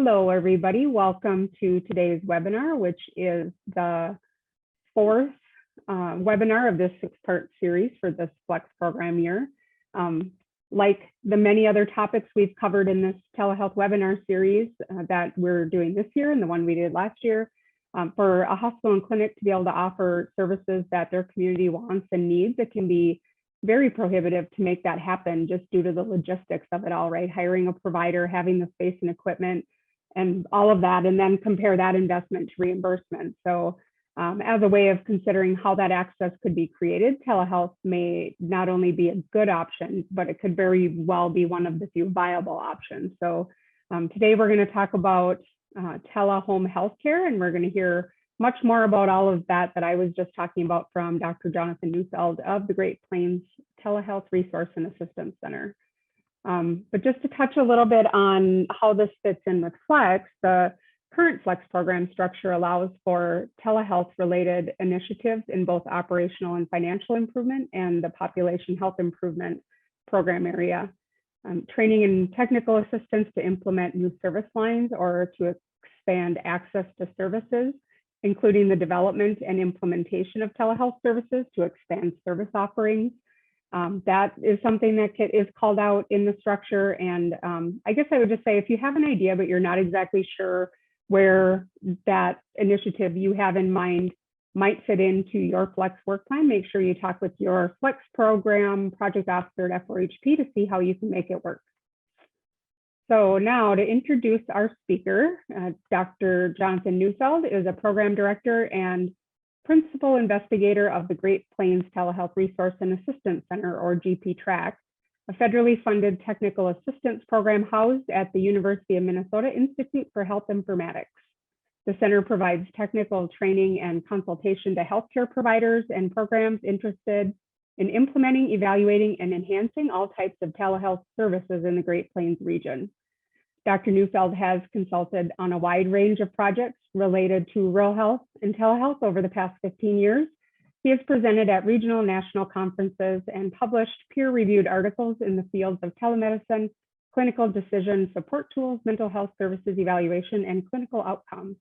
Hello, everybody. Welcome to today's webinar, which is the fourth webinar of this six-part series for this Flex program year. Like the many other topics we've covered in this telehealth webinar series that we're doing this year and the one we did last year, for a hospital and clinic to be able to offer services that their community wants and needs, it can be very prohibitive to make that happen just due to the logistics of it all, right? Hiring a provider, having the space and equipment and all of that, and then compare that investment to reimbursement. So as a way of considering how that access could be created, telehealth may not only be a good option, but it could very well be one of the few viable options. So today we're going to talk about Tele-Home Health Care, and we're going to hear much more about all of that I was just talking about from Dr. Jonathan Neufeld of the Great Plains Telehealth Resource and Assistance Center. But just to touch a little bit on how this fits in with Flex, the current Flex program structure allows for telehealth related initiatives in both operational and financial improvement and the population health improvement program area. Training and technical assistance to implement new service lines or to expand access to services, including the development and implementation of telehealth services to expand service offerings. That is something that is called out in the structure. And I guess I would just say, if you have an idea, but you're not exactly sure where that initiative you have in mind might fit into your Flex work plan, make sure you talk with your Flex program project officer at FORHP to see how you can make it work. So now to introduce our speaker, Dr. Jonathan Neufeld is a program director and principal investigator of the Great Plains Telehealth Resource and Assistance Center, or GP-TRAC, a federally funded technical assistance program housed at the University of Minnesota Institute for Health Informatics. The center provides technical training and consultation to healthcare providers and programs interested in implementing, evaluating, and enhancing all types of telehealth services in the Great Plains region. Dr. Neufeld has consulted on a wide range of projects related to rural health and telehealth over the past 15 years. He has presented at regional and national conferences and published peer-reviewed articles in the fields of telemedicine, clinical decision support tools, mental health services evaluation, and clinical outcomes.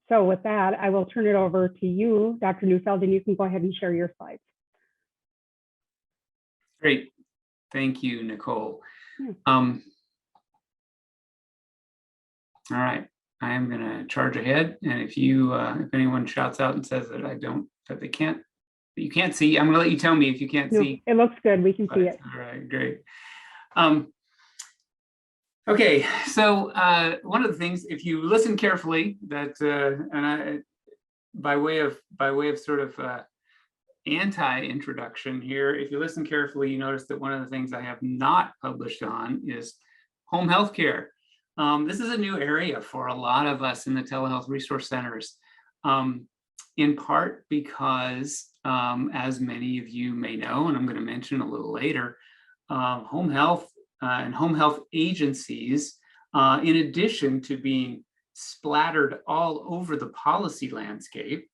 So with that, I will turn it over to you, Dr. Neufeld, and you can go ahead and share your slides. Great. Thank you, Nicole. All right, I am going to charge ahead. And if anyone shouts out and says that you can't see, I'm going to let you tell me if you can't see. It looks good. We can see it. All right, great. Okay, so one of the things, if you listen carefully, by way of sort of anti-introduction here, if you listen carefully, you notice that one of the things I have not published on is home health care. This is a new area for a lot of us in the telehealth resource centers, in part because, as many of you may know, and I'm going to mention a little later, home health and home health agencies, in addition to being splattered all over the policy landscape,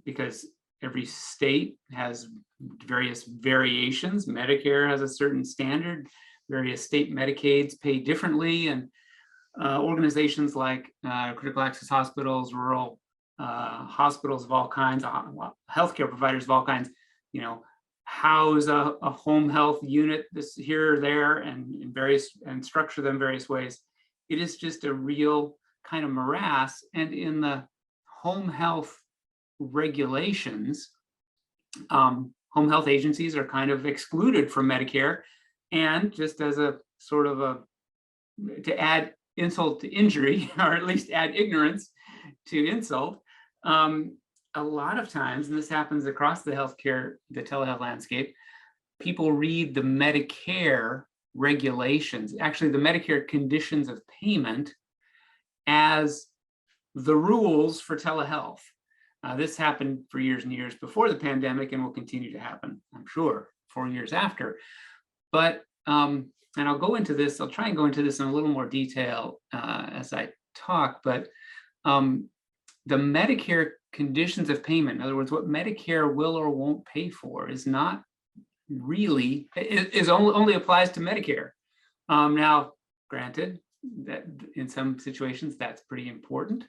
because every state has various variations. Medicare has a certain standard. Various state Medicaids pay differently, and organizations like critical access hospitals, rural hospitals of all kinds, healthcare providers of all kinds, house a home health unit this here or there, and structure them various ways. It is just a real kind of morass. And in the home health regulations, home health agencies are kind of excluded from Medicare. And just as a sort of to add insult to injury, or at least add ignorance to insult, a lot of times, and this happens across the telehealth landscape, people read the Medicare regulations, actually the Medicare conditions of payment, as the rules for telehealth. This happened for years and years before the pandemic and will continue to happen, I'm sure, 4 years after. But, and I'll try and go into this in a little more detail as I talk, but the Medicare conditions of payment, in other words, what Medicare will or won't pay for, is not really, only applies to Medicare. Now, granted, that in some situations that's pretty important,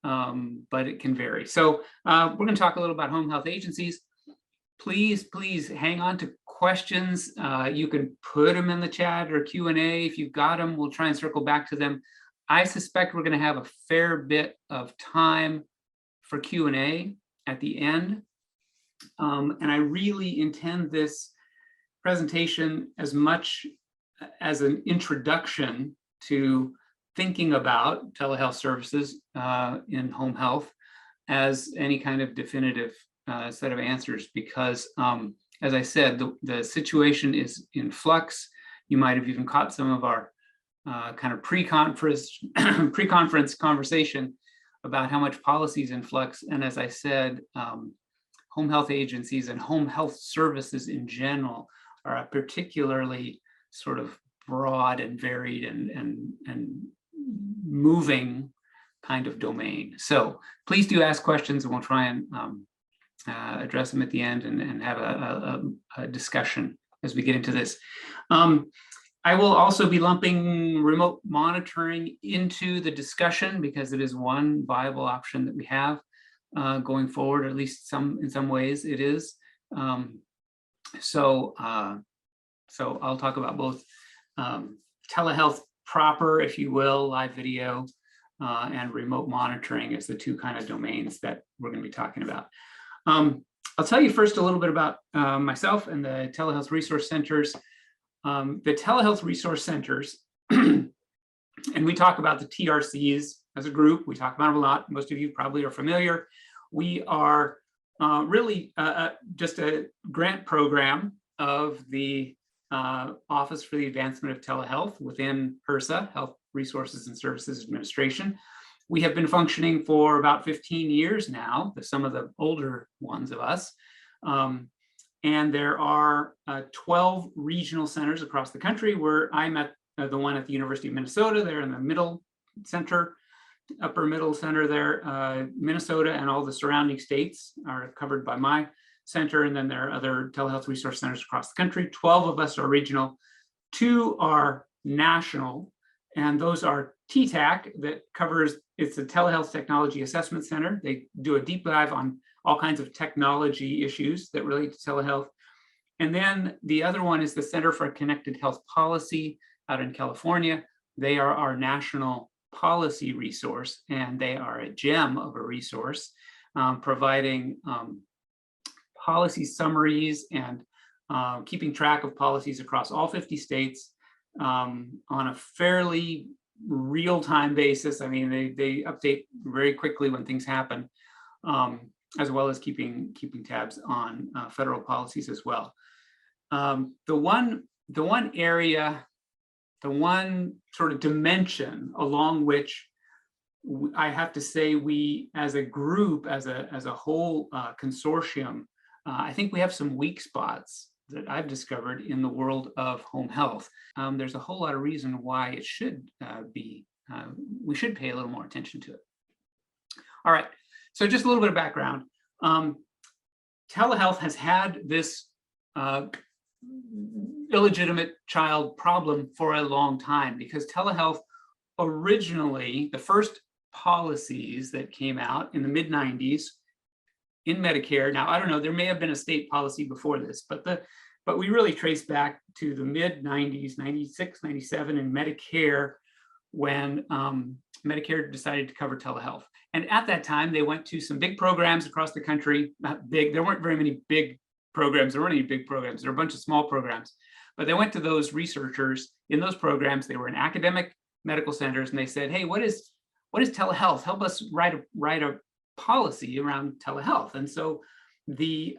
but it can vary. So we're going to talk a little about home health agencies. Please hang on to questions. You can put them in the chat or Q&A. If you've got them, we'll try and circle back to them. I suspect we're going to have a fair bit of time for Q&A at the end. And I really intend this presentation as much as an introduction to thinking about telehealth services in home health as any kind of definitive set of answers, because as I said, the situation is in flux. You might have even caught some of our kind of pre-conference conversation about how much policy is in flux. And as I said, home health agencies and home health services in general are a particularly sort of broad and varied and moving kind of domain. So please do ask questions, and we'll try and address them at the end and have a discussion as we get into this. I will also be lumping remote monitoring into the discussion because it is one viable option that we have going forward, or at least in some ways it is. So I'll talk about both telehealth proper, if you will, live video, and remote monitoring as the two kind of domains that we're going to be talking about. I'll tell you first a little bit about myself and the telehealth resource centers. The telehealth resource centers, and we talk about the TRCs as a group. We talk about them a lot. Most of you probably are familiar. We are really just a grant program of the Office for the Advancement of Telehealth within HRSA, Health Resources and Services Administration. We have been functioning for about 15 years now, some of the older ones of us. And there are 12 regional centers across the country, where I'm at the one at the University of Minnesota. They're in the middle center, upper middle center there. Minnesota and all the surrounding states are covered by my center. And then there are other telehealth resource centers across the country. 12 of us are regional, 2 are national, and those are TTAC, that covers, it's the Telehealth Technology Assessment Center. They do a deep dive on all kinds of technology issues that relate to telehealth. And then the other one is the Center for Connected Health Policy out in California. They are our national policy resource, and they are a gem of a resource, providing policy summaries and keeping track of policies across all 50 states on a fairly real-time basis. I mean, they update very quickly when things happen, as well as keeping tabs on federal policies as well. The one area, the one sort of dimension along which I have to say we, as a group, as a whole consortium, I think we have some weak spots that I've discovered in the world of home health. There's a whole lot of reason why it should we should pay a little more attention to it. All right, so just a little bit of background. Telehealth has had this illegitimate child problem for a long time, because telehealth originally, the first policies that came out in the mid-90s in Medicare. Now, I don't know, there may have been a state policy before this, but we really trace back to the mid-90s, 96, 97 in Medicare, when Medicare decided to cover telehealth. And at that time, they went to some big programs across the country. Not big, there weren't very many big programs. There weren't any big programs. There were a bunch of small programs. But they went to those researchers in those programs. They were in academic medical centers, and they said, hey, what is telehealth? Help us write a policy around telehealth. And so the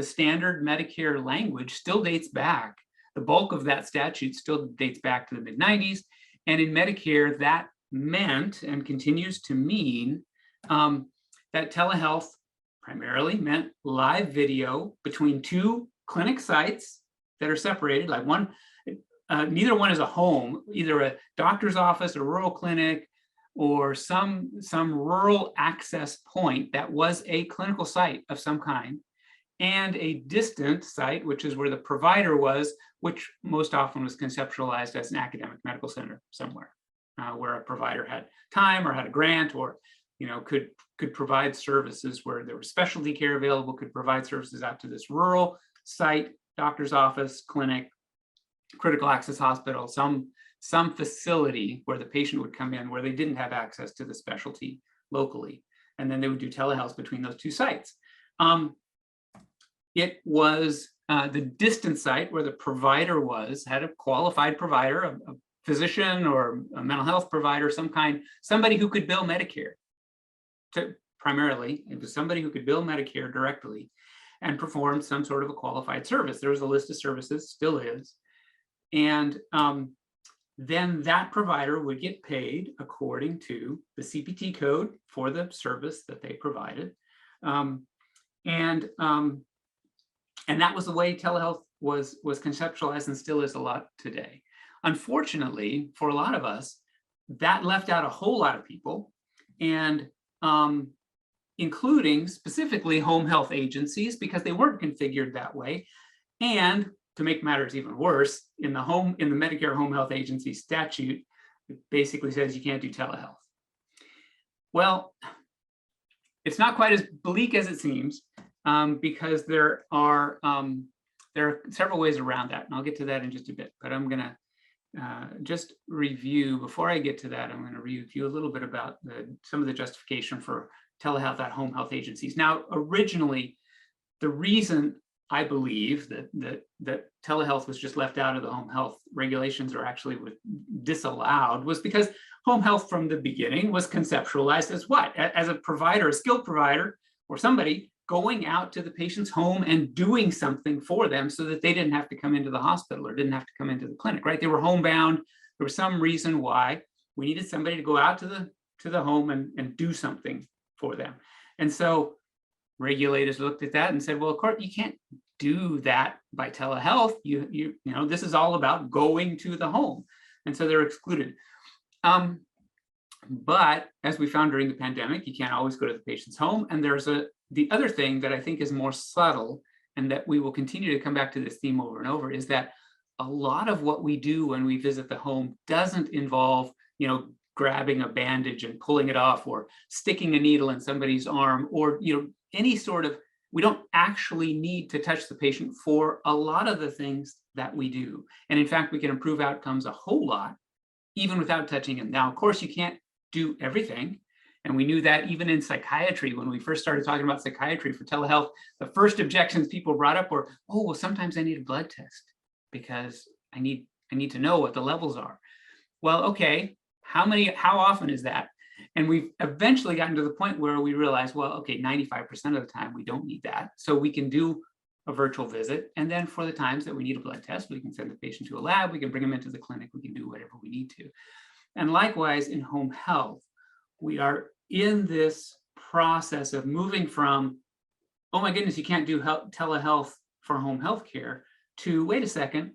standard Medicare language still dates back. The bulk of that statute still dates back to the mid-90s. And in Medicare, that meant and continues to mean that telehealth primarily meant live video between 2 clinic sites that are separated, like one, neither one is a home, either a doctor's office, a rural clinic, or some rural access point that was a clinical site of some kind, and a distant site, which is where the provider was, which most often was conceptualized as an academic medical center somewhere. where a provider had time or had a grant, or could provide services where there was specialty care available, could provide services out to this rural site, doctor's office, clinic, critical access hospital, some facility where the patient would come in where they didn't have access to the specialty locally. And then they would do telehealth between those two sites. It was the distant site where the provider had a qualified provider, a physician or a mental health provider, somebody who could bill Medicare. Primarily, it was somebody who could bill Medicare directly and perform some sort of a qualified service. There was a list of services, still is. And then that provider would get paid according to the CPT code for the service that they provided. And that was the way telehealth was conceptualized, and still is a lot today. Unfortunately, for a lot of us, that left out a whole lot of people, and including specifically home health agencies, because they weren't configured that way. And to make matters even worse, in the Medicare Home Health Agency statute, it basically says you can't do telehealth. Well, it's not quite as bleak as it seems, because there are several ways around that, and I'll get to that in just a bit. But I'm going to just review, before I get to that, I'm going to review a little bit about some of the justification for telehealth at home health agencies. Now, originally, the reason I believe that telehealth was just left out of the home health regulations, or actually was disallowed, was because home health from the beginning was conceptualized as what? As a provider, a skilled provider, or somebody going out to the patient's home and doing something for them so that they didn't have to come into the hospital or didn't have to come into the clinic, right? They were homebound. There was some reason why we needed somebody to go out to the home and do something for them. And so regulators looked at that and said, well, of course, you can't do that by telehealth. You know, this is all about going to the home. And so they're excluded. But as we found during the pandemic, you can't always go to the patient's home. And there's the other thing that I think is more subtle, and that we will continue to come back to this theme over and over, is that a lot of what we do when we visit the home doesn't involve, grabbing a bandage and pulling it off, or sticking a needle in somebody's arm, or, any sort of, we don't actually need to touch the patient for a lot of the things that we do. And in fact, we can improve outcomes a whole lot, even without touching them. Now, of course, you can't do everything. And we knew that even in psychiatry, when we first started talking about psychiatry for telehealth, the first objections people brought up were, oh, well, sometimes I need a blood test because I need to know what the levels are. Well, okay, how often is that? And we've eventually gotten to the point where we realize, well, okay, 95% of the time we don't need that. So we can do a virtual visit. And then for the times that we need a blood test, we can send the patient to a lab, we can bring them into the clinic, we can do whatever we need to. And likewise in home health, we are in this process of moving from, oh my goodness, you can't do telehealth for home health care, to, wait a second,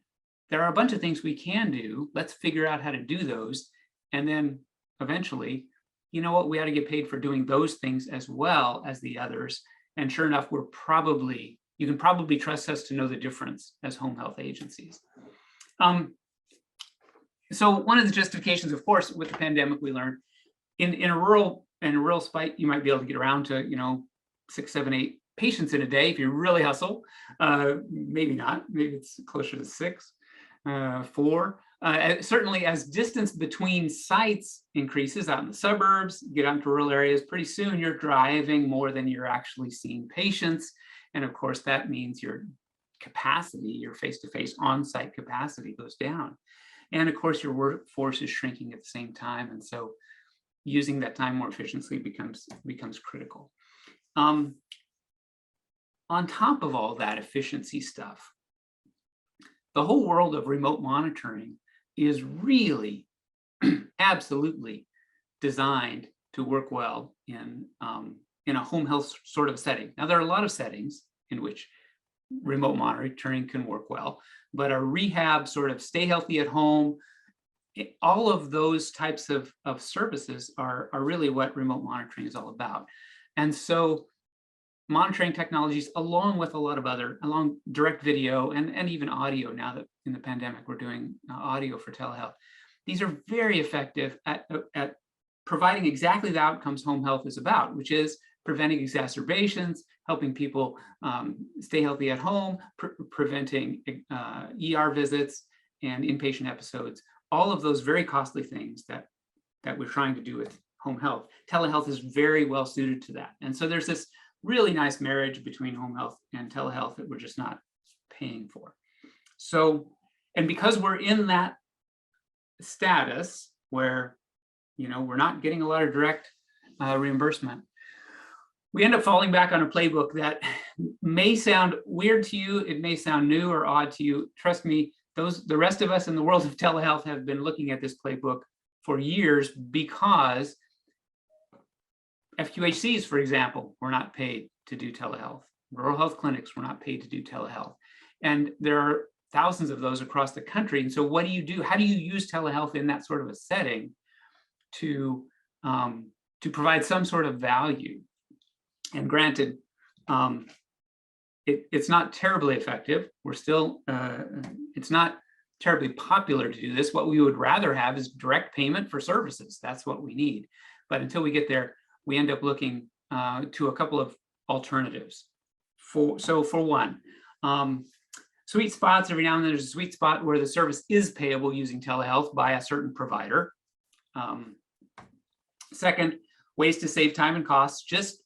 there are a bunch of things we can do. Let's figure out how to do those. And then eventually, you know what, we ought to get paid for doing those things as well as the others. And sure enough, you can probably trust us to know the difference as home health agencies. So one of the justifications, of course, with the pandemic, we learned in a rural site, you might be able to get around to 6, 7, 8 patients in a day if you really hustle. Maybe not. Maybe it's closer to 6, 4. Certainly, as distance between sites increases out in the suburbs, get out into rural areas, pretty soon you're driving more than you're actually seeing patients. And of course, that means your capacity, your face-to-face on-site capacity goes down. And of course, your workforce is shrinking at the same time. And so using that time more efficiently becomes critical. On top of all that efficiency stuff, the whole world of remote monitoring is really absolutely designed to work well in a home health sort of setting. Now, there are a lot of settings in which remote monitoring can work well, but a rehab sort of stay healthy at home, all of those types of services are really what remote monitoring is all about. And so monitoring technologies, along with a lot of along direct video and even audio, now that in the pandemic we're doing audio for telehealth, these are very effective at providing exactly the outcomes home health is about, which is preventing exacerbations, helping people stay healthy at home, preventing ER visits and inpatient episodes, all of those very costly things that we're trying to do with home health. Telehealth is very well suited to that. And so there's this really nice marriage between home health and telehealth that we're just not paying for. So, and because we're in that status where, you know, we're not getting a lot of direct reimbursement, we end up falling back on a playbook that may sound weird to you, it may sound new or odd to you. Trust me, the rest of us in the world of telehealth have been looking at this playbook for years, because FQHCs, for example, were not paid to do telehealth. Rural health clinics were not paid to do telehealth. And there are thousands of those across the country. And so what do you do? How do you use telehealth in that sort of a setting to provide some sort of value? And granted, it's not terribly effective. We're still, it's not terribly popular to do this. What we would rather have is direct payment for services. That's what we need. But until we get there, we end up looking to a couple of alternatives. For one, sweet spots, every now and then there's a sweet spot where the service is payable using telehealth by a certain provider. Second, ways to save time and costs, just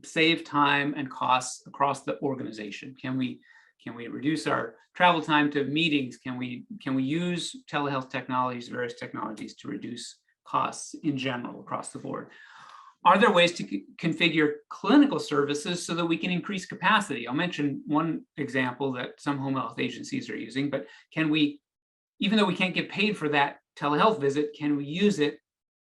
save time and costs across the organization. Can we reduce our travel time to meetings? Can we use telehealth technologies, various technologies, to reduce costs in general across the board? Are there ways to configure clinical services so that we can increase capacity? I'll mention one example that some home health agencies are using, but can we, even though we can't get paid for that telehealth visit, can we use it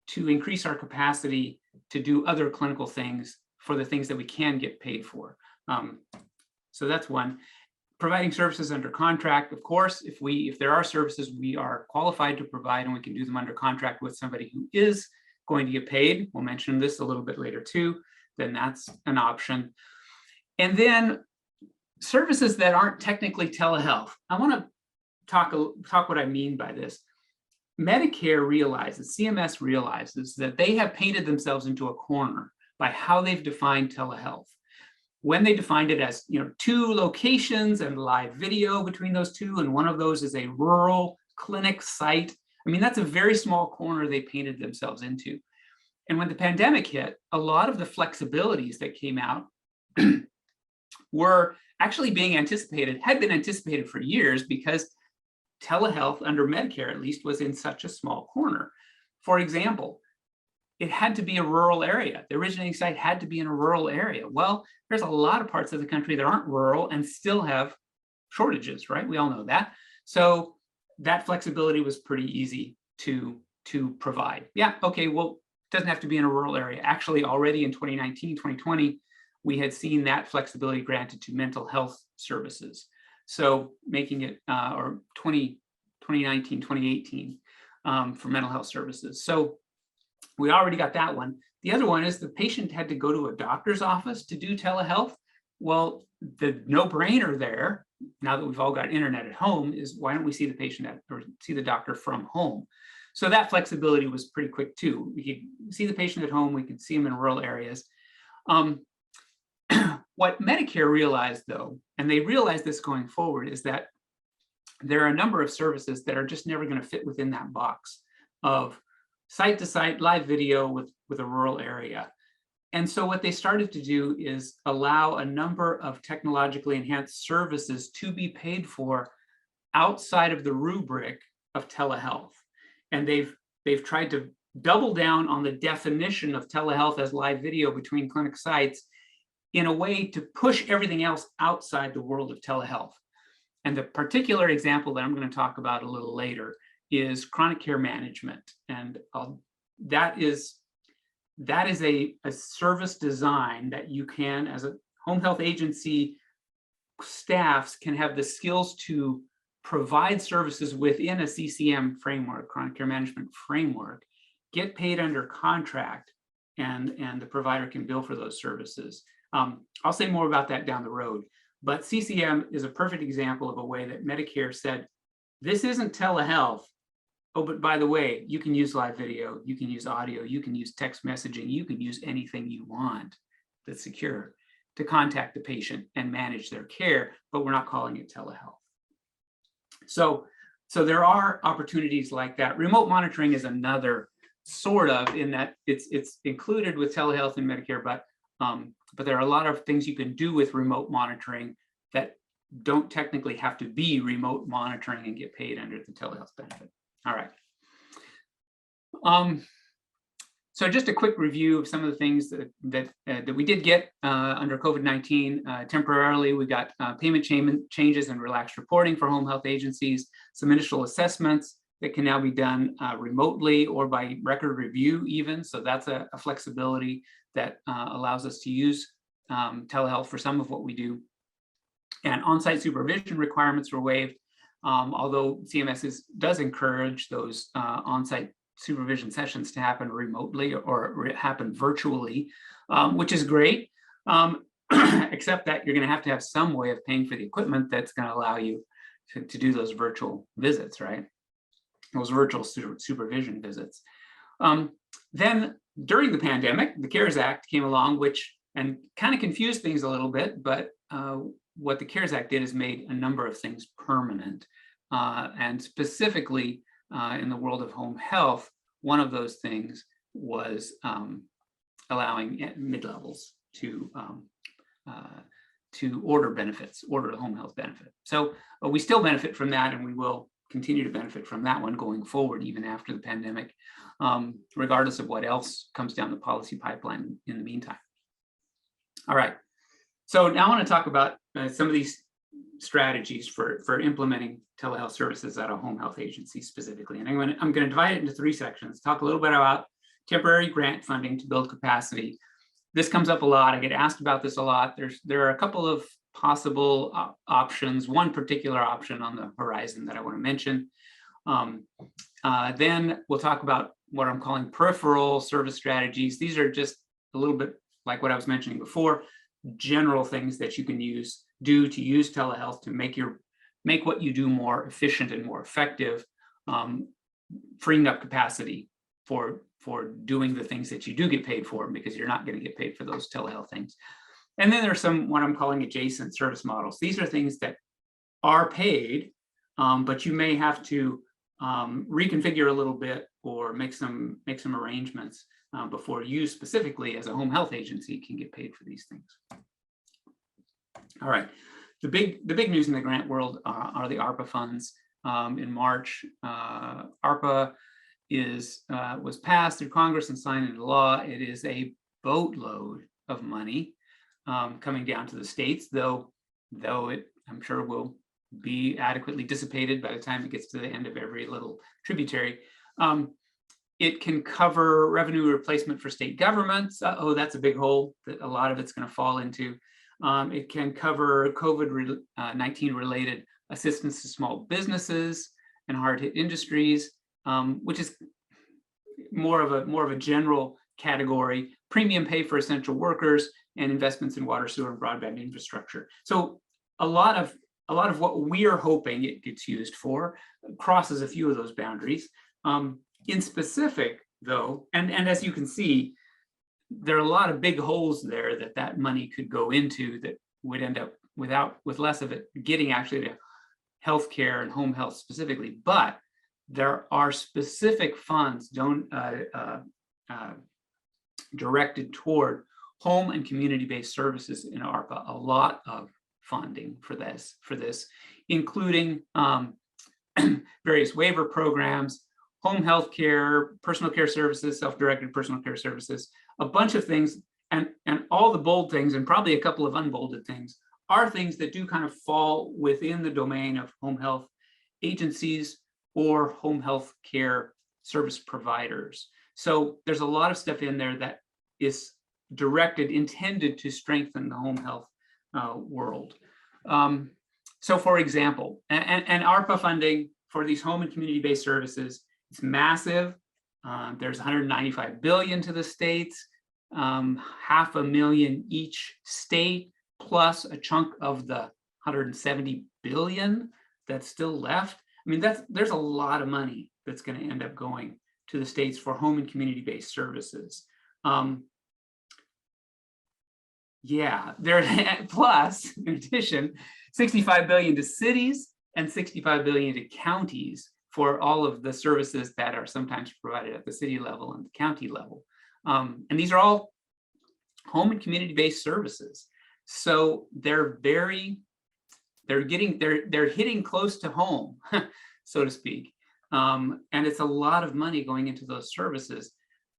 to increase our capacity to do other clinical things for the things that we can get paid for? So that's one. Providing services under contract, of course, if there are services we are qualified to provide and we can do them under contract with somebody who is going to get paid, we'll mention this a little bit later too, then that's an option. And then services that aren't technically telehealth. I want to talk what I mean by this. Medicare realizes, CMS realizes that they have painted themselves into a corner by how they've defined telehealth. When they defined it as, you know, 2 locations and live video between those 2, and one of those is a rural clinic site. I mean, that's a very small corner they painted themselves into. And when the pandemic hit, a lot of the flexibilities that came out were actually being anticipated, had been anticipated for years, because telehealth, under Medicare at least, was in such a small corner. For example, it had to be a rural area. The originating site had to be in a rural area. Well, there's a lot of parts of the country that aren't rural and still have shortages, right? We all know that. So that flexibility was pretty easy to provide. Yeah, okay, well, it doesn't have to be in a rural area. Actually, already in 2019, 2020, we had seen that flexibility granted to mental health services. So making it, or 2019, 2018, for mental health services. So we already got that one. The other one is the patient had to go to a doctor's office to do telehealth. Well, the no-brainer there, now that we've all got internet at home, is why don't we see the patient or see the doctor from home? So that flexibility was pretty quick too. We could see the patient at home, we could see them in rural areas. What Medicare realized though, and they realized this going forward, is that there are a number of services that are just never going to fit within that box of site-to-site live video with a rural area. And so what they started to do is allow a number of technologically enhanced services to be paid for outside of the rubric of telehealth. And they've tried to double down on the definition of telehealth as live video between clinic sites in a way to push everything else outside the world of telehealth. And the particular example that I'm going to talk about a little later is chronic care management. And that is a service design that you can, as a home health agency, staffs can have the skills to provide services within a CCM framework, chronic care management framework, get paid under contract, and the provider can bill for those services. I'll say more about that down the road, but CCM is a perfect example of a way that Medicare said, this isn't telehealth, oh, but by the way, you can use live video, you can use audio, you can use text messaging, you can use anything you want that's secure to contact the patient and manage their care, but we're not calling it telehealth. So there are opportunities like that. Remote monitoring is another sort of, in that it's included with telehealth and Medicare, but there are a lot of things you can do with remote monitoring that don't technically have to be remote monitoring and get paid under the telehealth benefit. All right. So just a quick review of some of the things that we did get under COVID-19. Temporarily, we got payment changes and relaxed reporting for home health agencies, some initial assessments that can now be done remotely or by record review even. So that's a flexibility that allows us to use telehealth for some of what we do. And on-site supervision requirements were waived, although CMS does encourage those on-site supervision sessions to happen remotely or happen virtually, which is great, except that you're going to have some way of paying for the equipment that's going to allow you to do those virtual visits, right? Those virtual supervision visits. Then during the pandemic, the CARES Act came along, and kind of confused things a little bit, but what the CARES Act did is made a number of things permanent. And specifically in the world of home health, one of those things was allowing mid-levels to order the home health benefit. So we still benefit from that, and we will continue to benefit from that one going forward, even after the pandemic, regardless of what else comes down the policy pipeline in the meantime. All right. So now I want to talk about some of these strategies for implementing telehealth services at a home health agency specifically. And I'm going to divide it into 3 sections. Talk a little bit about temporary grant funding to build capacity. This comes up a lot. I get asked about this a lot. There are a couple of possible options, one particular option on the horizon that I want to mention. Then we'll talk about what I'm calling peripheral service strategies. These are just a little bit like what I was mentioning before, general things that you can do to use telehealth to make what you do more efficient and more effective, freeing up capacity for doing the things that you do get paid for, because you're not going to get paid for those telehealth things. And then there's some what I'm calling adjacent service models. These are things that are paid, but you may have to reconfigure a little bit or make some arrangements before you specifically as a home health agency can get paid for these things. All right, the big news in the grant world are the ARPA funds. In March, ARPA was passed through Congress and signed into law. It is a boatload of money coming down to the states, though it, I'm sure, will be adequately dissipated by the time it gets to the end of every little tributary. It can cover revenue replacement for state governments. That's a big hole that a lot of it's going to fall into. It can cover COVID-19 related assistance to small businesses and hard-hit industries, which is more of a general category. Premium pay for essential workers and investments in water, sewer, and broadband infrastructure. So a lot of what we are hoping it gets used for crosses a few of those boundaries. In specific, though, and as you can see, there are a lot of big holes there that money could go into that would end up with less of it getting actually to healthcare and home health specifically. But there are specific funds directed toward home and community-based services in ARPA. A lot of funding for this, including various waiver programs, home health care, personal care services, self-directed personal care services, a bunch of things, and all the bold things, and probably a couple of unbolded things, are things that do kind of fall within the domain of home health agencies or home health care service providers. So there's a lot of stuff in there that is intended to strengthen the home health world. So for example, and ARPA funding for these home and community-based services, it's massive. There's $195 billion to the states, $500,000 each state, plus a chunk of the $170 billion that's still left. I mean, there's a lot of money that's going to end up going to the states for home and community-based services. Yeah, plus, in addition, $65 billion to cities and $65 billion to counties for all of the services that are sometimes provided at the city level and the county level. And these are all home and community-based services. So they're hitting close to home, so to speak. And it's a lot of money going into those services.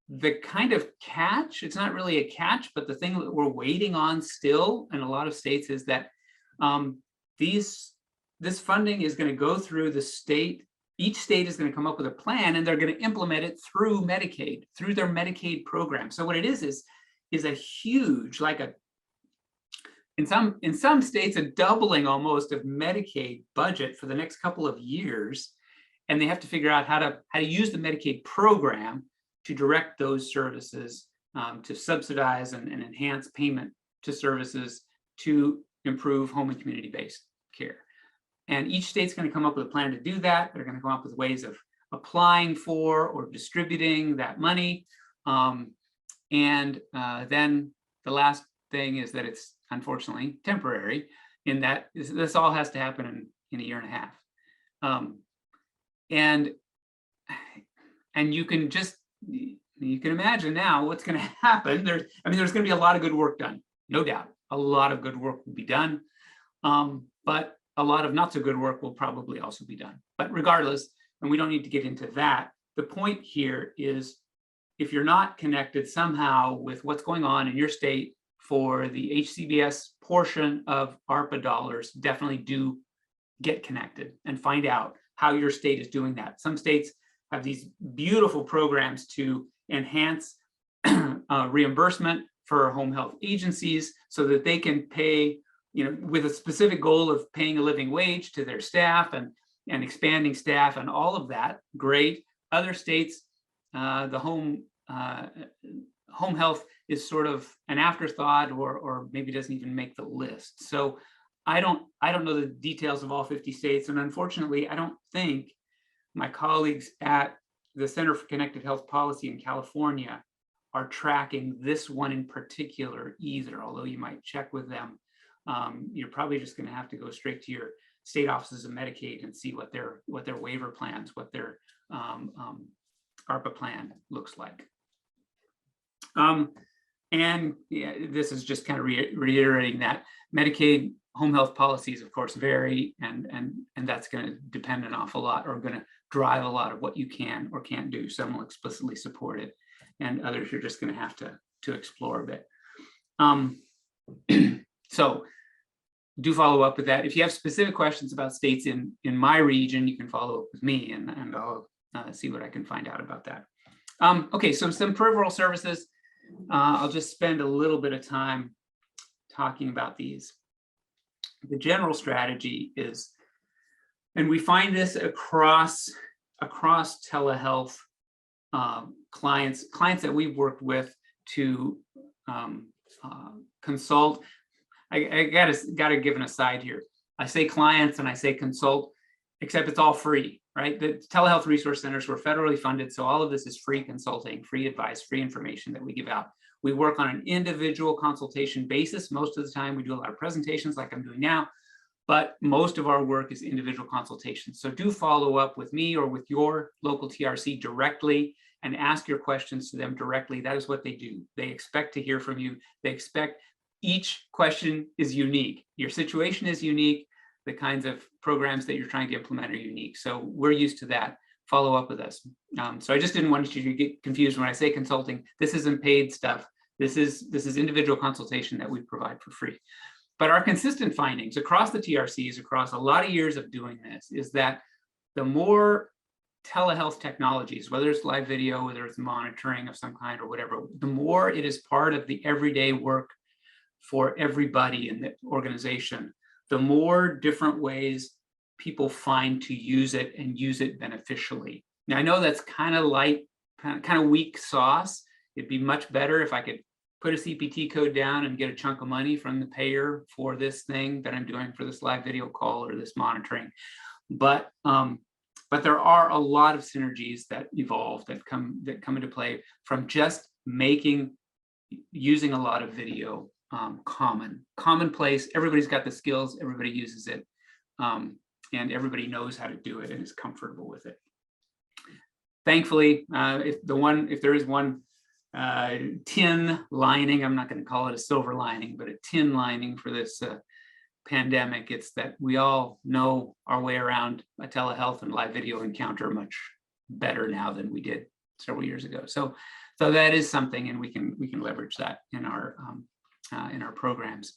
The kind of catch, it's not really a catch, but the thing that we're waiting on still in a lot of states is that this funding is going to go through the state. Each state is going to come up with a plan, and they're going to implement it through Medicaid, through their Medicaid program. So what it is a huge, like in some states, a doubling almost of Medicaid budget for the next couple of years, and they have to figure out how to use the Medicaid program to direct those services, to subsidize and enhance payment to services to improve home and community-based care. And each state's going to come up with a plan to do that. They're going to come up with ways of applying for or distributing that money. Then the last thing is that it's unfortunately temporary, in that this all has to happen in a year and a half. And you can imagine now what's going to happen. There's going to be a lot of good work done, no doubt. A lot of good work will be done, but a lot of not so good work will probably also be done. But regardless, and we don't need to get into that, the point here is, if you're not connected somehow with what's going on in your state for the HCBS portion of ARPA dollars, definitely do get connected and find out how your state is doing that. Some states have these beautiful programs to enhance reimbursement for home health agencies so that they can pay, with a specific goal of paying a living wage to their staff and expanding staff and all of that. Great. Other states, the home health is sort of an afterthought, or maybe doesn't even make the list. So I don't know the details of all 50 states, and unfortunately, I don't think my colleagues at the Center for Connected Health Policy in California are tracking this one in particular either, although you might check with them. You're probably just going to have to go straight to your state offices of Medicaid and see what their waiver plans, what their ARPA plan looks like. And yeah, this is just kind of reiterating that Medicaid home health policies, of course, vary, and that's going to depend an awful lot, or going to drive a lot of what you can or can't do. Some will explicitly support it, and others you're just going to have to explore a bit. So do follow up with that. If you have specific questions about states in my region, you can follow up with me, and I'll see what I can find out about that. Okay, so some peripheral services. I'll just spend a little bit of time talking about these. The general strategy is, and we find this across telehealth clients that we've worked with to consult. I gotta give an aside here. I say clients and I say consult, except it's all free, right? The telehealth resource centers were federally funded, so all of this is free consulting, free advice, free information that we give out. We work on an individual consultation basis. Most of the time we do a lot of presentations like I'm doing now, but most of our work is individual consultations. So do follow up with me or with your local TRC directly and ask your questions to them directly. That is what they do. They expect to hear from you. They expect each question is unique. Your situation is unique. The kinds of programs that you're trying to implement are unique. So we're used to that. Follow up with us. So I just didn't want you to get confused when I say consulting. This isn't paid stuff. This is individual consultation that we provide for free. But our consistent findings across the TRCs, across a lot of years of doing this, is that the more telehealth technologies, whether it's live video, whether it's monitoring of some kind or whatever, the more it is part of the everyday work for everybody in the organization, the more different ways people find to use it and use it beneficially. Now, I know that's kind of light, kind of weak sauce. It'd be much better if I could put a CPT code down and get a chunk of money from the payer for this thing that I'm doing for this live video call or this monitoring. But But there are a lot of synergies that evolve, that come into play from just using a lot of video commonplace. Everybody's got the skills, everybody uses it, and everybody knows how to do it and is comfortable with it. Thankfully, if there is one tin lining, I'm not going to call it a silver lining, but a tin lining for this pandemic, it's that we all know our way around a telehealth and live video encounter much better now than we did several years ago. So that is something, and we can leverage that in our programs.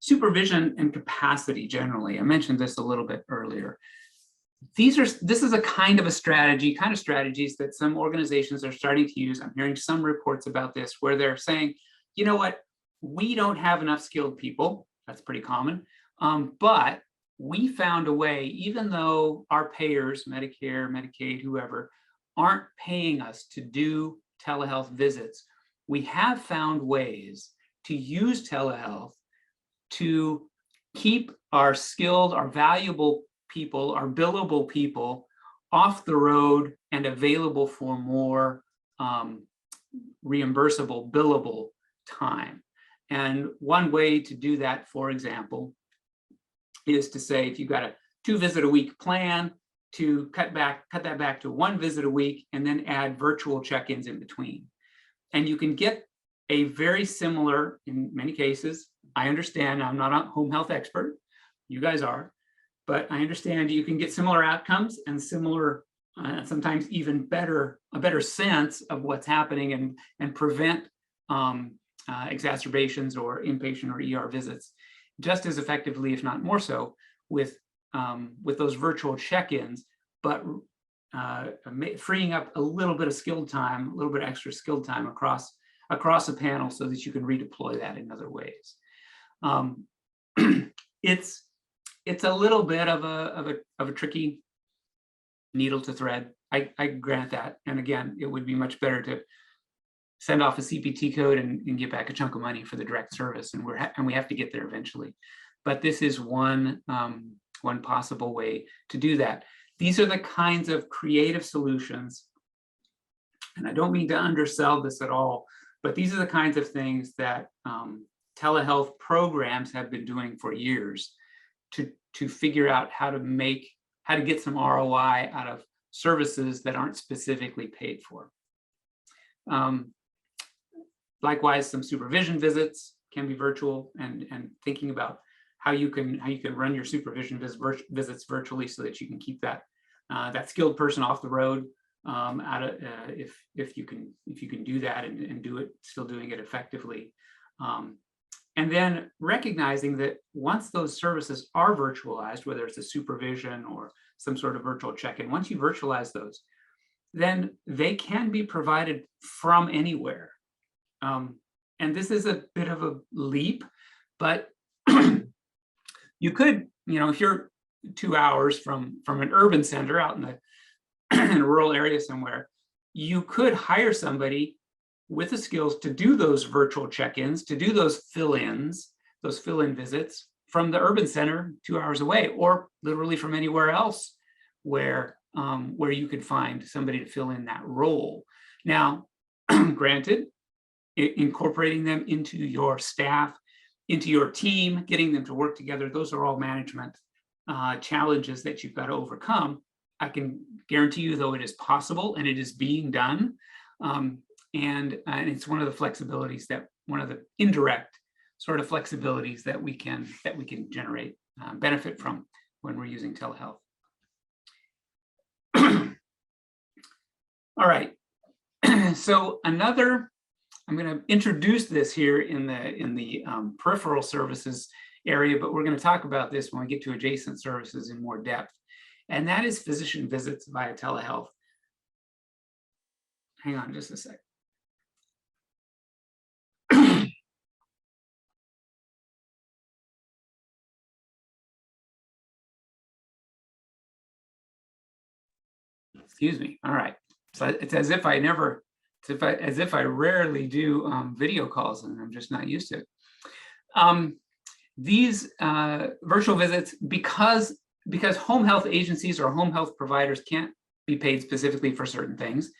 Supervision and capacity generally. I mentioned this a little bit earlier. This is a kind of strategies that some organizations are starting to use. I'm hearing some reports about this where they're saying, you know what, we don't have enough skilled people. That's pretty common. But we found a way, even though our payers, Medicare, Medicaid, whoever, aren't paying us to do telehealth visits, we have found ways to use telehealth to keep our skilled, our valuable people, our billable people off the road and available for more reimbursable, billable time. And one way to do that, for example, is to say, if you've got a 2-visit-a-week plan, to cut that back to 1 visit a week and then add virtual check-ins in between. And you can get a very similar, in many cases, I understand I'm not a home health expert, you guys are, but I understand you can get similar outcomes and similar, sometimes even a better sense of what's happening and prevent exacerbations or inpatient or ER visits just as effectively, if not more so, with those virtual check-ins, but freeing up a little bit of skilled time, a little bit extra skilled time across a panel so that you can redeploy that in other ways. It's a little bit of a tricky needle to thread. I grant that. And again, it would be much better to send off a CPT code and get back a chunk of money for the direct service, and we have to get there eventually. But this is one possible way to do that. These are the kinds of creative solutions, and I don't mean to undersell this at all, but these are the kinds of things that telehealth programs have been doing for years to figure out how to get some ROI out of services that aren't specifically paid for. Likewise, some supervision visits can be virtual, and thinking about how you can run your supervision visits virtually so that you can keep that skilled person off the road if you can do that and still doing it effectively. And then recognizing that once those services are virtualized, whether it's a supervision or some sort of virtual check-in, once you virtualize those, then they can be provided from anywhere. And this is a bit of a leap, but you could, if you're 2 hours from an urban center out in a rural area somewhere, you could hire somebody with the skills to do those virtual check-ins, to do those fill-ins, those fill-in visits from the urban center 2 hours away, or literally from anywhere else where you could find somebody to fill in that role. Now, granted, incorporating them into your staff, into your team, getting them to work together, those are all management challenges that you've got to overcome. I can guarantee you, though, it is possible and it is being done. And it's one of the indirect sort of flexibilities that we can generate benefit from when we're using telehealth. All right. So I'm going to introduce this here in the peripheral services area, but we're going to talk about this when we get to adjacent services in more depth, and that is physician visits via telehealth. Hang on just a sec. Excuse me. All right. So it's as if I rarely do video calls, and I'm just not used to it. These virtual visits, because because home health agencies or home health providers can't be paid specifically for certain things,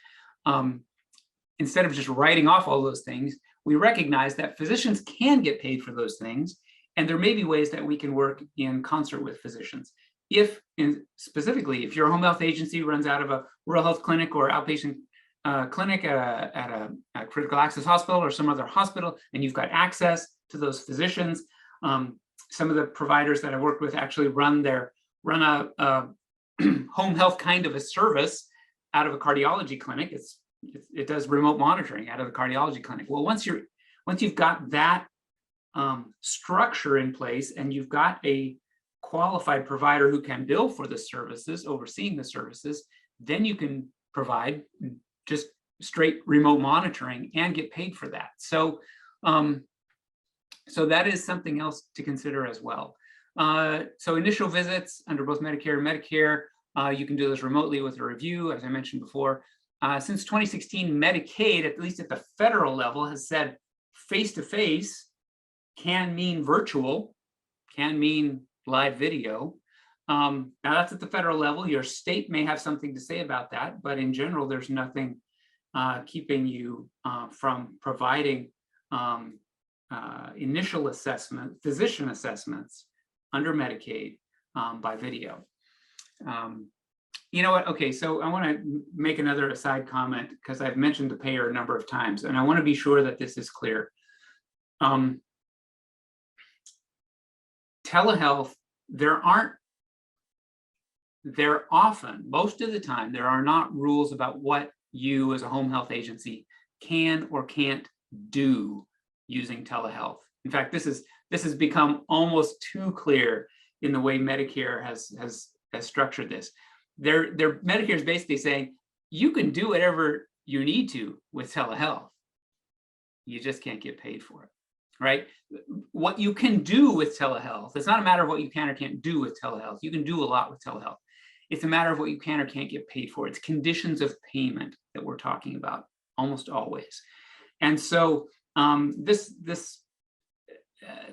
instead of just writing off all those things, we recognize that physicians can get paid for those things. And there may be ways that we can work in concert with physicians. Specifically, if your home health agency runs out of a rural health clinic or outpatient clinic at a critical access hospital or some other hospital, and you've got access to those physicians, some of the providers that I worked with actually run a home health kind of a service out of a cardiology clinic. It does remote monitoring out of the cardiology clinic. Well, once you've got that structure in place and you've got a qualified provider who can bill for the services, overseeing the services, then you can provide just straight remote monitoring and get paid for that. So, so that is something else to consider as well. So initial visits under both Medicare and Medicare, you can do this remotely with a review, as I mentioned before. Since 2016, Medicaid, at least at the federal level, has said face-to-face can mean virtual, can mean live video. Now that's at the federal level. Your state may have something to say about that, but in general, there's nothing keeping you from providing initial assessment, physician assessments under Medicaid by video. You know what? Okay, so I want to make another aside comment because I've mentioned the payer a number of times, and I want to be sure that this is clear. Telehealth, most of the time, there are not rules about what you as a home health agency can or can't do using telehealth. In fact, this has become almost too clear in the way Medicare has structured this. Medicare is basically saying you can do whatever you need to with telehealth. You just can't get paid for it, right? What you can do with telehealth, it's not a matter of what you can or can't do with telehealth. You can do a lot with telehealth. It's a matter of what you can or can't get paid for. It's conditions of payment that we're talking about almost always. And so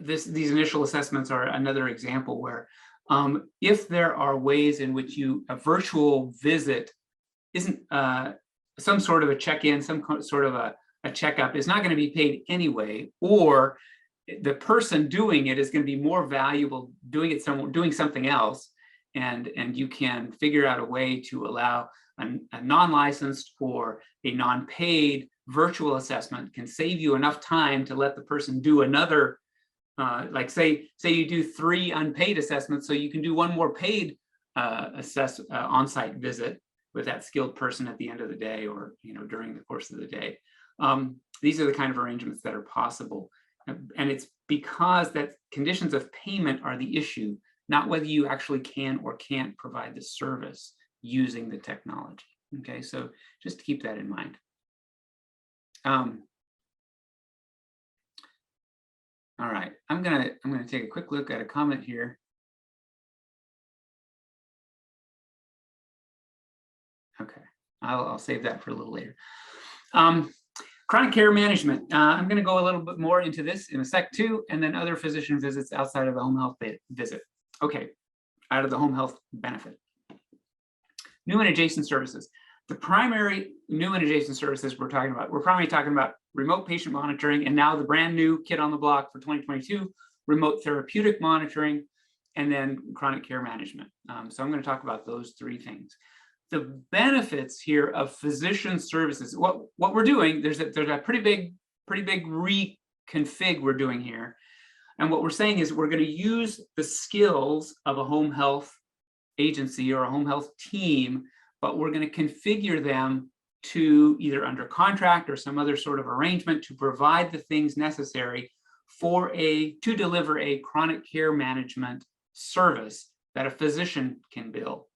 these initial assessments are another example where if there are ways in which a virtual visit isn't some sort of a check-in, some sort of a checkup is not going to be paid anyway, or the person doing it is going to be more valuable doing something else, and you can figure out a way to allow a non-licensed or a non-paid virtual assessment can save you enough time to let the person do another. Like say you do 3 unpaid assessments, so you can do 1 more paid on-site visit with that skilled person at the end of the day, or during the course of the day. These are the kind of arrangements that are possible, and it's because that conditions of payment are the issue, not whether you actually can or can't provide the service using the technology. Okay, so just to keep that in mind. All right, I'm gonna take a quick look at a comment here. Okay, I'll save that for a little later. Chronic care management. I'm gonna go a little bit more into this in a sec too, and then other physician visits outside of the home health visit. Okay, out of the home health benefit. New and adjacent services. The primary new and adjacent services we're primarily talking about remote patient monitoring, and now the brand new kid on the block for 2022, remote therapeutic monitoring, and then chronic care management. So I'm going to talk about those 3 things. The benefits here of physician services, what we're doing, there's a pretty big reconfig we're doing here. And what we're saying is we're going to use the skills of a home health agency or a home health team, but we're going to configure them to either under contract or some other sort of arrangement to provide the things necessary to deliver a chronic care management service that a physician can bill,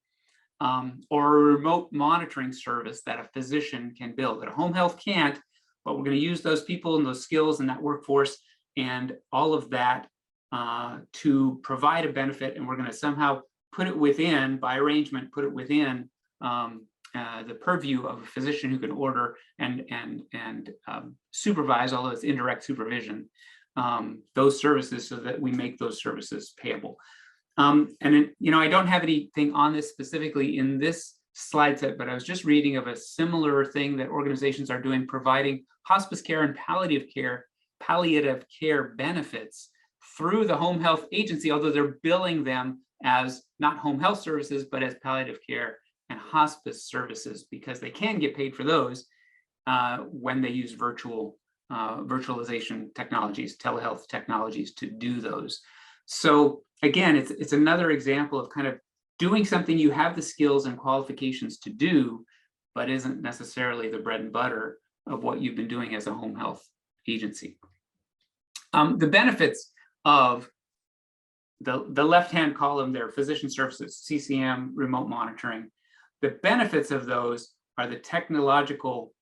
or a remote monitoring service that a physician can bill that a home health can't, but we're going to use those people and those skills and that workforce and all of that to provide a benefit, and we're going to somehow put it within, by arrangement, the purview of a physician who can order and supervise, although it's indirect supervision, those services so that we make those services payable. I don't have anything on this specifically in this slide set, but I was just reading of a similar thing that organizations are doing, providing hospice care and palliative care benefits through the home health agency, although they're billing them as not home health services, but as palliative care and hospice services, because they can get paid for those when they use virtualization technologies, telehealth technologies to do those. So again, it's another example of kind of doing something you have the skills and qualifications to do, but isn't necessarily the bread and butter of what you've been doing as a home health agency. The benefits of the left-hand column there, physician services, CCM, remote monitoring. The benefits of those are the technological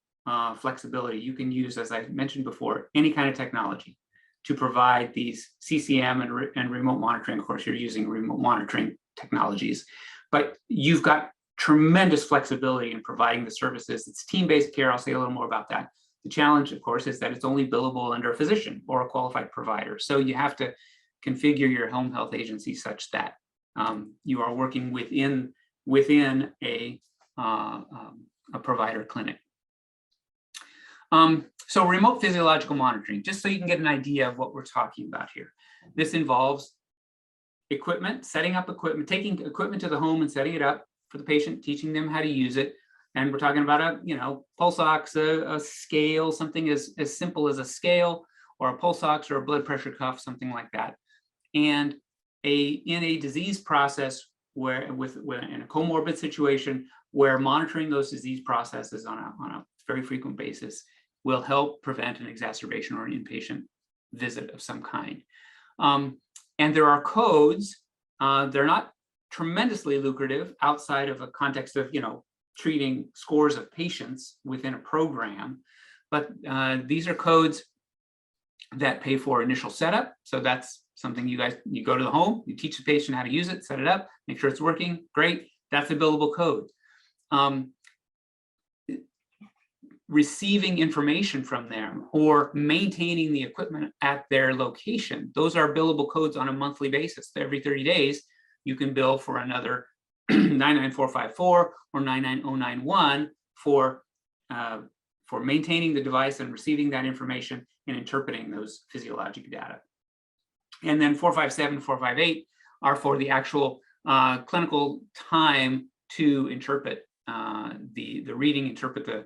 flexibility. You can use, as I mentioned before, any kind of technology to provide these CCM and remote monitoring. Of course, you're using remote monitoring technologies, but you've got tremendous flexibility in providing the services. It's team-based care. I'll say a little more about that. The challenge, of course, is that it's only billable under a physician or a qualified provider. So you have to configure your home health agency such that you are working within a provider clinic. So remote physiological monitoring, just so you can get an idea of what we're talking about here. This involves equipment, setting up equipment, taking equipment to the home and setting it up for the patient, teaching them how to use it. And we're talking about a pulse ox, a scale, something as simple as a scale, or a pulse ox or a blood pressure cuff, something like that. And in a disease process where in a comorbid situation where monitoring those disease processes on a very frequent basis will help prevent an exacerbation or an inpatient visit of some kind. And there are codes. They're not tremendously lucrative outside of a context of treating scores of patients within a program, but these are codes that pay for initial setup. So that's something you go to the home, you teach the patient how to use it, set it up, make sure it's working, great. That's a billable code. Receiving information from them or maintaining the equipment at their location, those are billable codes on a monthly basis. Every 30 days, you can bill for another 99454 or 99091 for maintaining the device and receiving that information and interpreting those physiologic data. And then 457, 458 are for the actual clinical time to interpret the reading, interpret the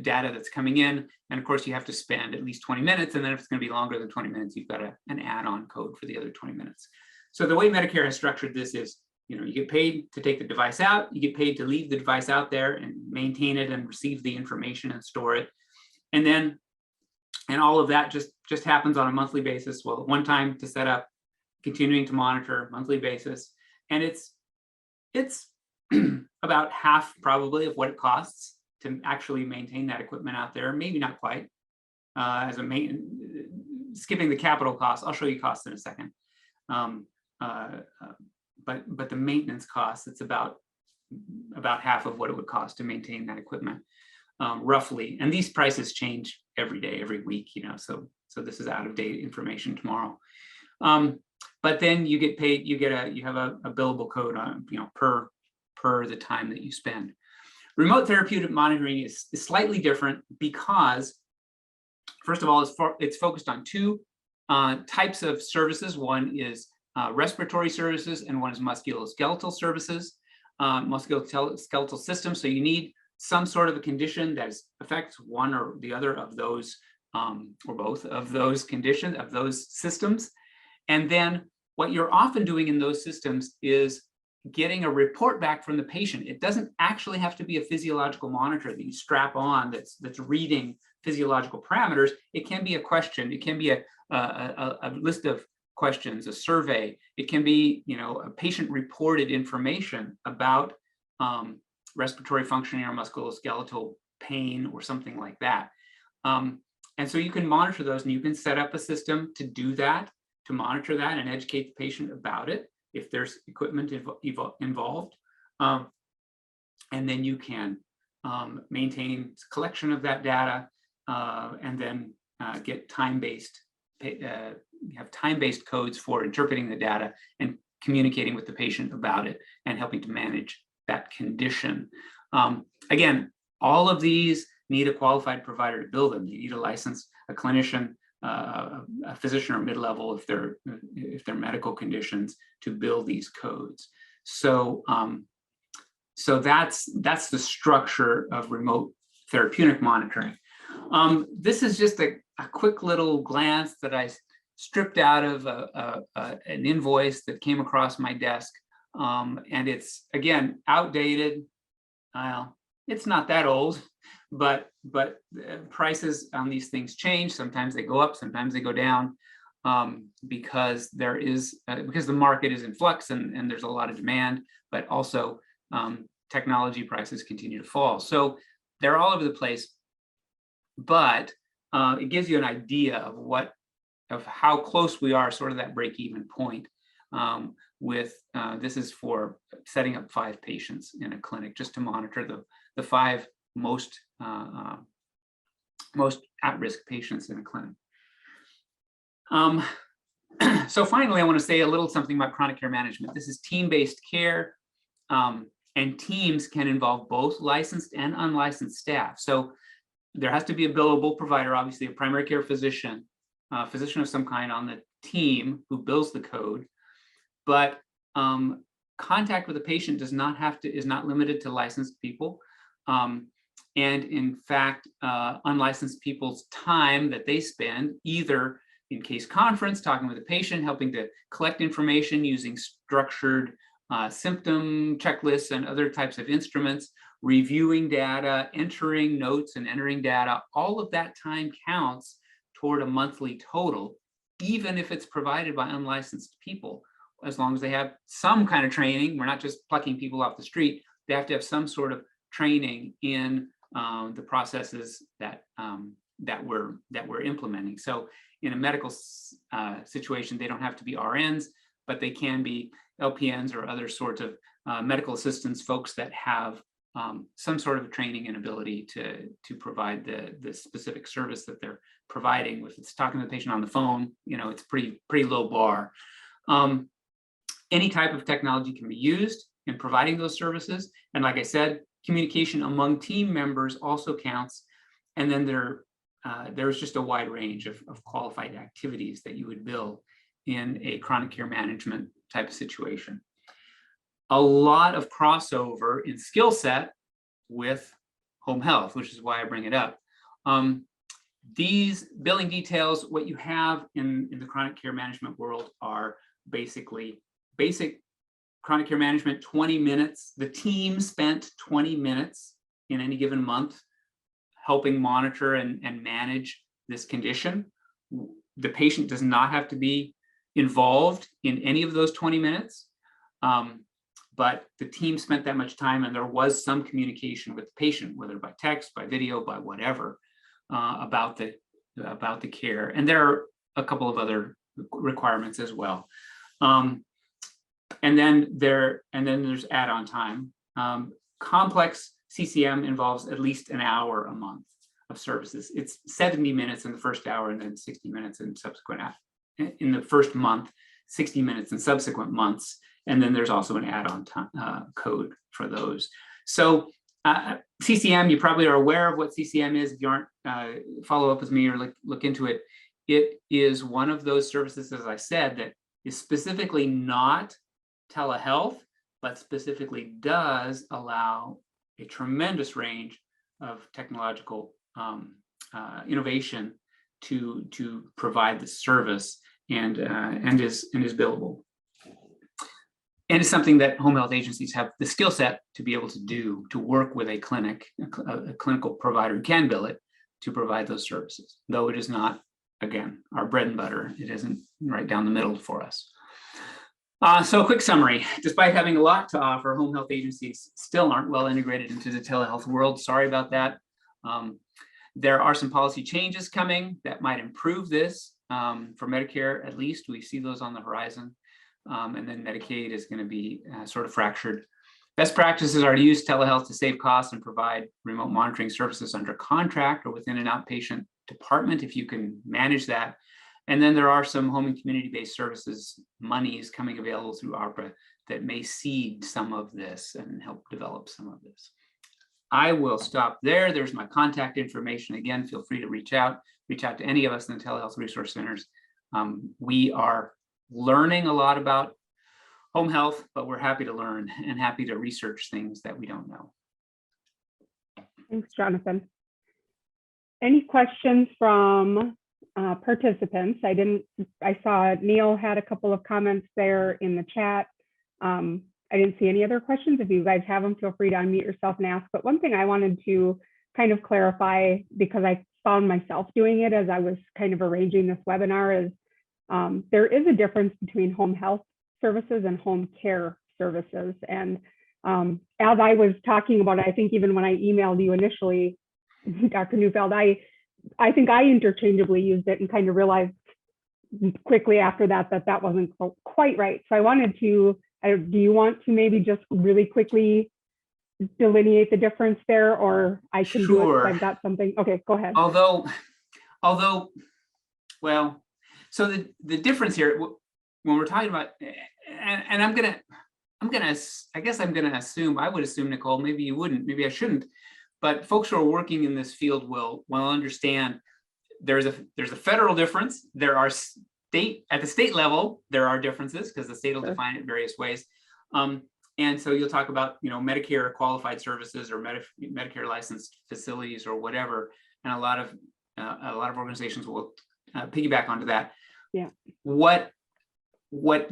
data that's coming in. And of course, you have to spend at least 20 minutes. And then if it's going to be longer than 20 minutes, you've got an add-on code for the other 20 minutes. So the way Medicare has structured this is, you get paid to take the device out, you get paid to leave the device out there and maintain it and receive the information and store it. And all of that just happens on a monthly basis. Well, one time to set up, continuing to monitor, monthly basis. And it's about half probably of what it costs to actually maintain that equipment out there. Maybe not quite. Skipping the capital costs, I'll show you costs in a second. But the maintenance costs, it's about half of what it would cost to maintain that equipment, roughly. And these prices change every day, every week, so this is out of date information tomorrow. But then you get paid, you have a billable code on, per the time that you spend. Remote therapeutic monitoring is slightly different because, first of all, it's focused on two types of services. One is respiratory services and one is musculoskeletal services, musculoskeletal system. So you need some sort of a condition that affects one or the other of those, or both of those conditions, of those systems. And then what you're often doing in those systems is getting a report back from the patient. It doesn't actually have to be a physiological monitor that you strap on that's reading physiological parameters. It can be a question. It can be a list of questions, a survey. It can be, a patient-reported information about respiratory functioning or musculoskeletal pain or something like that. And so you can monitor those, and you can set up a system to do that, to monitor that and educate the patient about it if there's equipment involved. And then you can maintain collection of that data and then get time-based have time-based codes for interpreting the data and communicating with the patient about it and helping to manage that condition. Again, all of these need a qualified provider to build them. You need a license, a clinician, a physician or mid-level if they're medical conditions to build these codes. So so that's the structure of remote therapeutic monitoring. This is just a quick little glance that I stripped out of an invoice that came across my desk. And it's, again, outdated. It's not that old, but prices on these things change. Sometimes they go up, sometimes they go down, because because the market is in flux and there's a lot of demand, but also technology prices continue to fall. So they're all over the place, but it gives you an idea of how close we are, sort of that break-even point. This is for setting up 5 patients in a clinic just to monitor the 5 most at-risk patients in a clinic. So finally, I want to say a little something about chronic care management. This is team-based care, and teams can involve both licensed and unlicensed staff. So there has to be a billable provider, obviously a primary care physician, physician of some kind on the team who bills the code, but contact with the patient is not limited to licensed people. And in fact, unlicensed people's time that they spend either in case conference, talking with the patient, helping to collect information using structured symptom checklists and other types of instruments, reviewing data, entering notes and entering data, all of that time counts toward a monthly total, even if it's provided by unlicensed people, as long as they have some kind of training. We're not just plucking people off the street. They have to have some sort of training in the processes that we're implementing. So in a medical situation, they don't have to be RNs, but they can be LPNs or other sorts of medical assistants, folks that have some sort of training and ability to provide the specific service that they're providing. If it's talking to the patient on the phone, it's pretty low bar. Any type of technology can be used in providing those services. And like I said, communication among team members also counts. And then there's just a wide range of qualified activities that you would bill in a chronic care management type of situation. A lot of crossover in skill set with home health, which is why I bring it up. These billing details, what you have in the chronic care management world are basically basic chronic care management, 20 minutes. The team spent 20 minutes in any given month helping monitor and manage this condition. The patient does not have to be involved in any of those 20 minutes, but the team spent that much time, and there was some communication with the patient, whether by text, by video, by whatever, about the care. And there are a couple of other requirements as well. And then there's add-on time. Complex CCM involves at least an hour a month of services. It's 70 minutes in the first hour and then 60 minutes in the first month, 60 minutes in subsequent months. And then there's also an add-on code for those. So CCM, you probably are aware of what CCM is. If you aren't, follow up with me or look into it. It is one of those services, as I said, that is specifically not telehealth, but specifically does allow a tremendous range of technological innovation to provide the service and is billable. And it's something that home health agencies have the skill set to be able to do, to work with a clinic, a clinical provider who can bill it to provide those services, though it is not, again, our bread and butter. It isn't right down the middle for us. So a quick summary. Despite having a lot to offer, home health agencies still aren't well integrated into the telehealth world. Sorry about that. There are some policy changes coming that might improve this. For Medicare, at least, we see those on the horizon. And then Medicaid is going to be sort of fractured. Best practices are to use telehealth to save costs and provide remote monitoring services under contract or within an outpatient department, if you can manage that. And then there are some home and community-based services monies coming available through ARPA that may seed some of this and help develop some of this. I will stop there. There's my contact information. Again, feel free to reach out to any of us in the telehealth resource centers. We are learning a lot about home health, but we're happy to learn and happy to research things that we don't know. Thanks, Jonathan. Any questions from participants? I saw Neil had a couple of comments there in the chat. I didn't see any other questions. If you guys have them, feel free to unmute yourself and ask. But one thing I wanted to kind of clarify, because I found myself doing it as I was kind of arranging this webinar, is there is a difference between home health services and home care services. And as I was talking about it, I think even when I emailed you initially, Dr. Neufeld, I think I interchangeably used it and kind of realized quickly after that that wasn't quite right. So I wanted to, do you want to maybe just really quickly delineate the difference there, or I can do it if I've got something? Okay, go ahead. Although, well, so the difference here, when we're talking about, and I guess I'm gonna assume, I would assume, Nicole, maybe you wouldn't, maybe I shouldn't, but folks who are working in this field will understand there's a federal difference. There are at the state level, there are differences because the state will define it in various ways. And so you'll talk about, Medicare qualified services or Medicare licensed facilities or whatever. And a lot of organizations will piggyback onto that. Yeah. What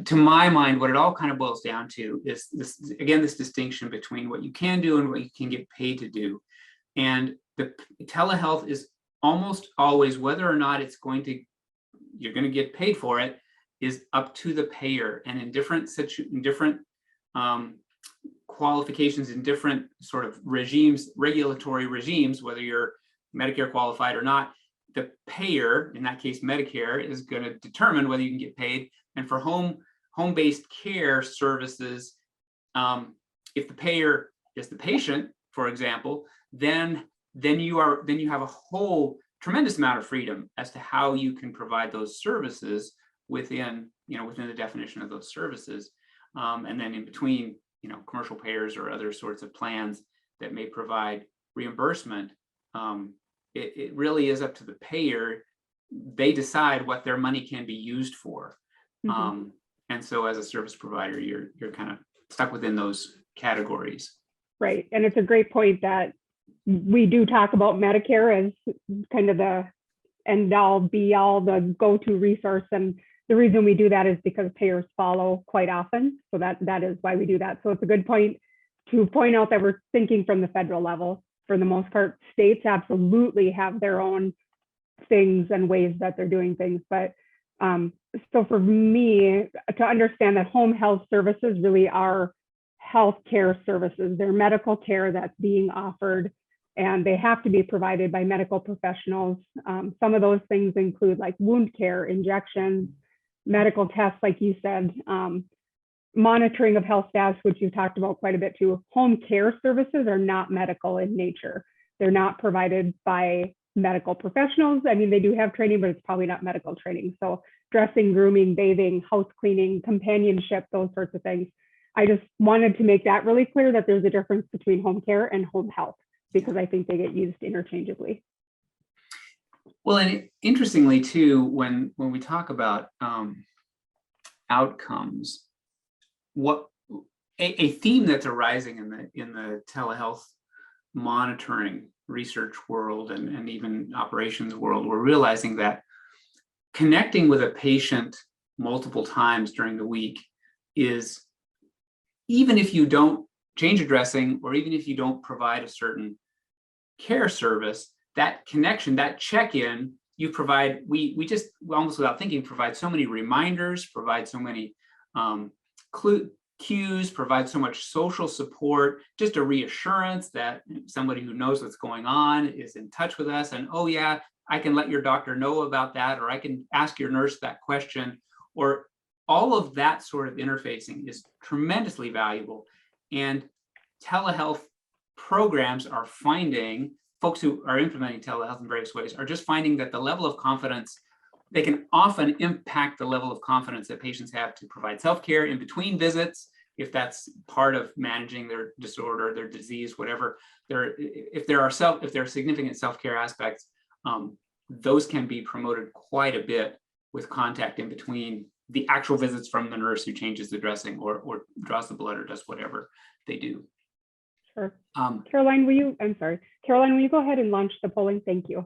to my mind, what it all kind of boils down to is this distinction between what you can do and what you can get paid to do. And the telehealth is almost always, whether or not you're going to get paid for it, is up to the payer. And in different qualifications, in different sort of regulatory regimes, whether you're Medicare qualified or not, the payer, in that case Medicare, is going to determine whether you can get paid. And for home-based care services, if the payer is the patient, for example, then you have a whole tremendous amount of freedom as to how you can provide those services within the definition of those services. And then in between, commercial payers or other sorts of plans that may provide reimbursement, it really is up to the payer. They decide what their money can be used for. Mm-hmm. And so as a service provider, you're kind of stuck within those categories. Right. And it's a great point that we do talk about Medicare as kind of the end all be all, the go-to resource. And the reason we do that is because payers follow quite often. So that is why we do that. So it's a good point to point out that we're thinking from the federal level. For the most part, states absolutely have their own things and ways that they're doing things. But so for me to understand that home health services really are healthcare services, they're medical care that's being offered, and they have to be provided by medical professionals. Some of those things include like wound care, injections, medical tests, like you said, monitoring of health status, which you talked about quite a bit too. Home care services are not medical in nature. They're not provided by medical professionals. I mean, they do have training, but it's probably not medical training. So dressing, grooming, bathing, house cleaning, companionship, those sorts of things. I just wanted to make that really clear that there's a difference between home care and home health, because I think they get used interchangeably. Well, and interestingly too, when we talk about outcomes, what a theme that's arising in the telehealth monitoring research world and even operations world, we're realizing that connecting with a patient multiple times during the week is, even if you don't change a dressing or even if you don't provide a certain care service, that connection, that check-in, you provide, we just almost without thinking provide so many reminders, provide so many cues, provide so much social support, just a reassurance that somebody who knows what's going on is in touch with us, and oh yeah, I can let your doctor know about that, or I can ask your nurse that question, or all of that sort of interfacing is tremendously valuable. And telehealth programs are finding, folks who are implementing telehealth in various ways are just finding that the level of confidence they can often impact the level of confidence that patients have to provide self-care in between visits, if that's part of managing their disorder, their disease, whatever. If there are significant self-care aspects, those can be promoted quite a bit with contact in between the actual visits from the nurse who changes the dressing or draws the blood or does whatever they do. Sure. Caroline, will you go ahead and launch the polling? Thank you.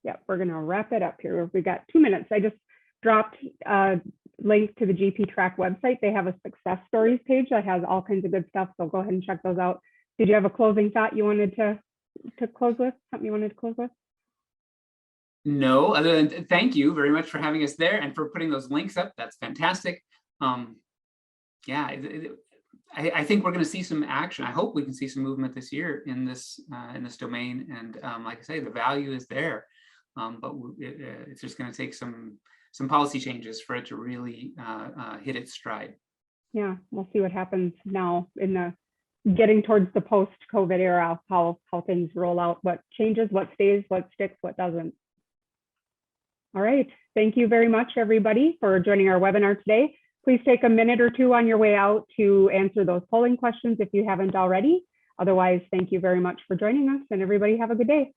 Yeah, we're going to wrap it up here. We got 2 minutes. I just dropped a link to the GP Track website. They have a success stories page that has all kinds of good stuff. So go ahead and check those out. Did you have a closing thought you wanted to close with? Something you wanted to close with? No, other than thank you very much for having us there and for putting those links up. That's fantastic. Yeah, I think we're going to see some action. I hope we can see some movement this year in this domain. And like I say, the value is there, but it's just going to take some policy changes for it to really hit its stride. Yeah, we'll see what happens now in the getting towards the post-COVID era, how things roll out, what changes, what stays, what sticks, what doesn't. All right, thank you very much, everybody, for joining our webinar today. Please take a minute or two on your way out to answer those polling questions if you haven't already. Otherwise, thank you very much for joining us, and everybody have a good day.